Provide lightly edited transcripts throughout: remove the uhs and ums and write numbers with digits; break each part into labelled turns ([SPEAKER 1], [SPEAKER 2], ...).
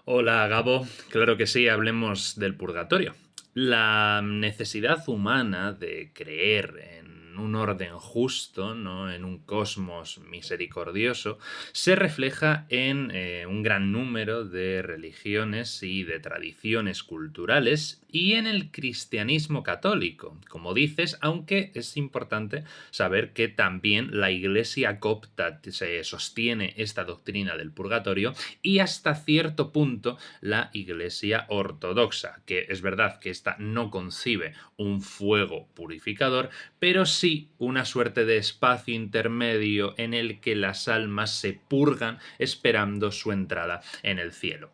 [SPEAKER 1] Hola Gabo, claro que sí, hablemos del purgatorio. La necesidad humana de creer en un orden justo, ¿no? En un cosmos misericordioso, se refleja en un gran número de religiones y de tradiciones culturales y en el cristianismo católico, como dices, aunque es importante saber que también la Iglesia copta se sostiene esta doctrina del purgatorio y hasta cierto punto la Iglesia ortodoxa, que es verdad que esta no concibe un fuego purificador, pero sí una suerte de espacio intermedio en el que las almas se purgan esperando su entrada en el cielo.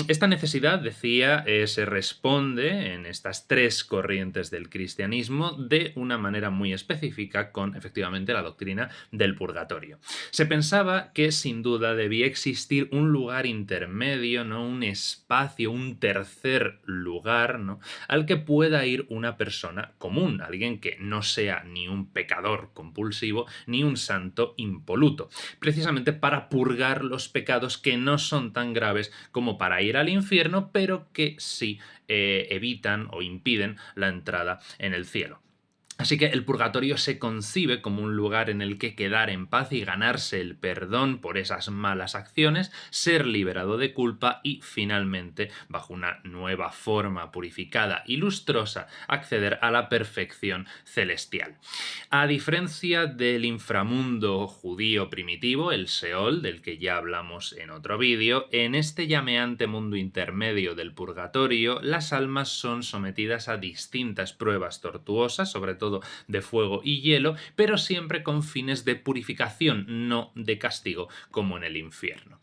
[SPEAKER 1] Esta necesidad, decía, se responde en estas tres corrientes del cristianismo de una manera muy específica con, efectivamente, la doctrina del purgatorio. Se pensaba que sin duda debía existir un lugar intermedio, ¿no? Un espacio, un tercer lugar, ¿no? Al que pueda ir una persona común, alguien que no sea ni un pecador compulsivo ni un santo impoluto, precisamente para purgar los pecados que no son tan graves como para ir al infierno, pero que sí evitan o impiden la entrada en el cielo. Así que el purgatorio se concibe como un lugar en el que quedar en paz y ganarse el perdón por esas malas acciones, ser liberado de culpa y finalmente, bajo una nueva forma purificada y lustrosa, acceder a la perfección celestial. A diferencia del inframundo judío primitivo, el Seol, del que ya hablamos en otro vídeo, en este llameante mundo intermedio del purgatorio, las almas son sometidas a distintas pruebas tortuosas, sobre todo de fuego y hielo, pero siempre con fines de purificación, no de castigo, como en el infierno.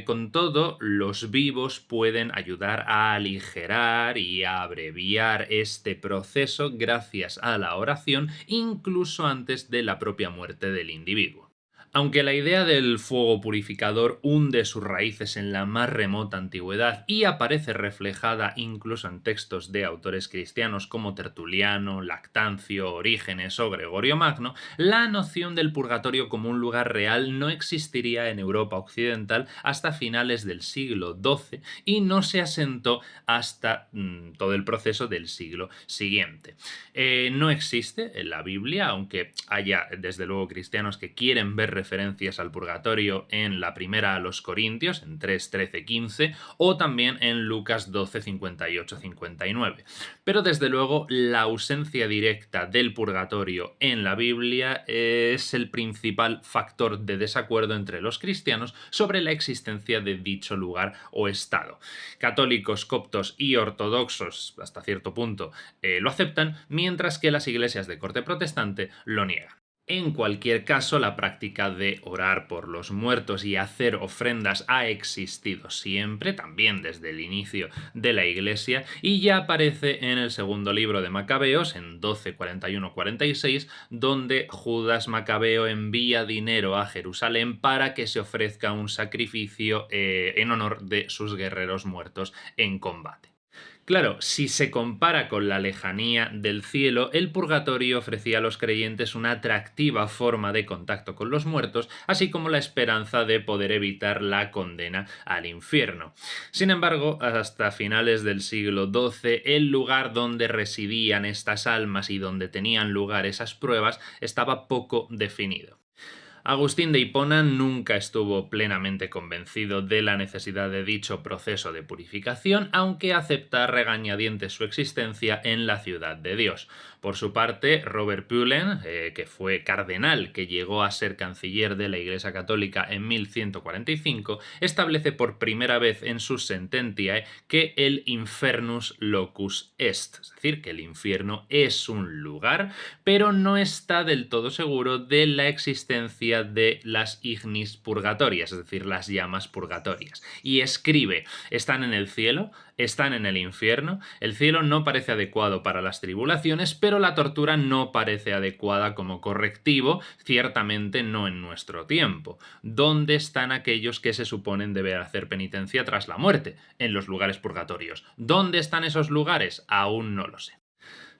[SPEAKER 1] Con todo, los vivos pueden ayudar a aligerar y a abreviar este proceso gracias a la oración, incluso antes de la propia muerte del individuo. Aunque la idea del fuego purificador hunde sus raíces en la más remota antigüedad y aparece reflejada incluso en textos de autores cristianos como Tertuliano, Lactancio, Orígenes o Gregorio Magno, la noción del purgatorio como un lugar real no existiría en Europa occidental hasta finales del siglo XII y no se asentó hasta todo el proceso del siglo siguiente. No existe en la Biblia, aunque haya desde luego cristianos que quieren ver referencias al purgatorio en la primera a los Corintios, en 3, 13, 15, o también en Lucas 12, 58, 59. Pero desde luego la ausencia directa del purgatorio en la Biblia es el principal factor de desacuerdo entre los cristianos sobre la existencia de dicho lugar o estado. Católicos, coptos y ortodoxos, hasta cierto punto, lo aceptan, mientras que las iglesias de corte protestante lo niegan. En cualquier caso, la práctica de orar por los muertos y hacer ofrendas ha existido siempre, también desde el inicio de la Iglesia, y ya aparece en el segundo libro de Macabeos, en 12:41-46, donde Judas Macabeo envía dinero a Jerusalén para que se ofrezca un sacrificio en honor de sus guerreros muertos en combate. Claro, si se compara con la lejanía del cielo, el purgatorio ofrecía a los creyentes una atractiva forma de contacto con los muertos, así como la esperanza de poder evitar la condena al infierno. Sin embargo, hasta finales del siglo XII, el lugar donde residían estas almas y donde tenían lugar esas pruebas estaba poco definido. Agustín de Hipona nunca estuvo plenamente convencido de la necesidad de dicho proceso de purificación, aunque acepta a regañadientes su existencia en la ciudad de Dios. Por su parte, Robert Pullen, que fue cardenal que llegó a ser canciller de la Iglesia Católica en 1145, establece por primera vez en sus Sententiae que el infernus locus est, es decir, que el infierno es un lugar, pero no está del todo seguro de la existencia de las ignis purgatorias, es decir, las llamas purgatorias. Y escribe: están en el cielo, están en el infierno, el cielo no parece adecuado para las tribulaciones, pero la tortura no parece adecuada como correctivo, ciertamente no en nuestro tiempo. ¿Dónde están aquellos que se suponen deber hacer penitencia tras la muerte? En los lugares purgatorios. ¿Dónde están esos lugares? Aún no lo sé.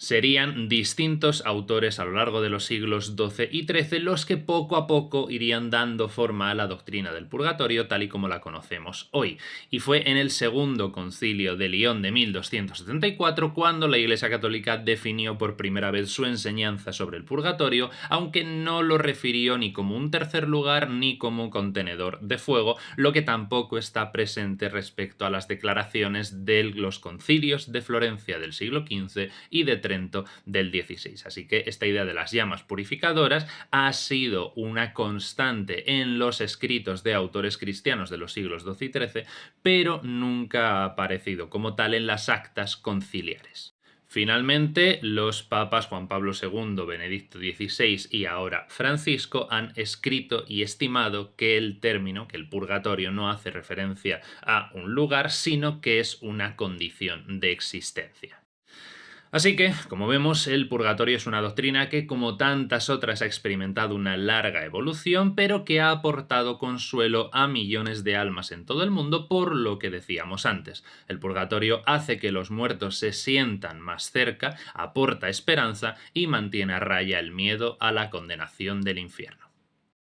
[SPEAKER 1] Serían distintos autores a lo largo de los siglos XII y XIII los que poco a poco irían dando forma a la doctrina del purgatorio tal y como la conocemos hoy. Y fue en el Segundo Concilio de León de 1274 cuando la Iglesia Católica definió por primera vez su enseñanza sobre el purgatorio, aunque no lo refirió ni como un tercer lugar ni como contenedor de fuego, lo que tampoco está presente respecto a las declaraciones de los concilios de Florencia del siglo XV y de Trento del XVI. Así que esta idea de las llamas purificadoras ha sido una constante en los escritos de autores cristianos de los siglos XII y XIII, pero nunca ha aparecido como tal en las actas conciliares. Finalmente, los papas Juan Pablo II, Benedicto XVI y ahora Francisco han escrito y estimado que el término, que el purgatorio, no hace referencia a un lugar, sino que es una condición de existencia. Así que, como vemos, el purgatorio es una doctrina que, como tantas otras, ha experimentado una larga evolución, pero que ha aportado consuelo a millones de almas en todo el mundo, por lo que decíamos antes. El purgatorio hace que los muertos se sientan más cerca, aporta esperanza y mantiene a raya el miedo a la condenación del infierno.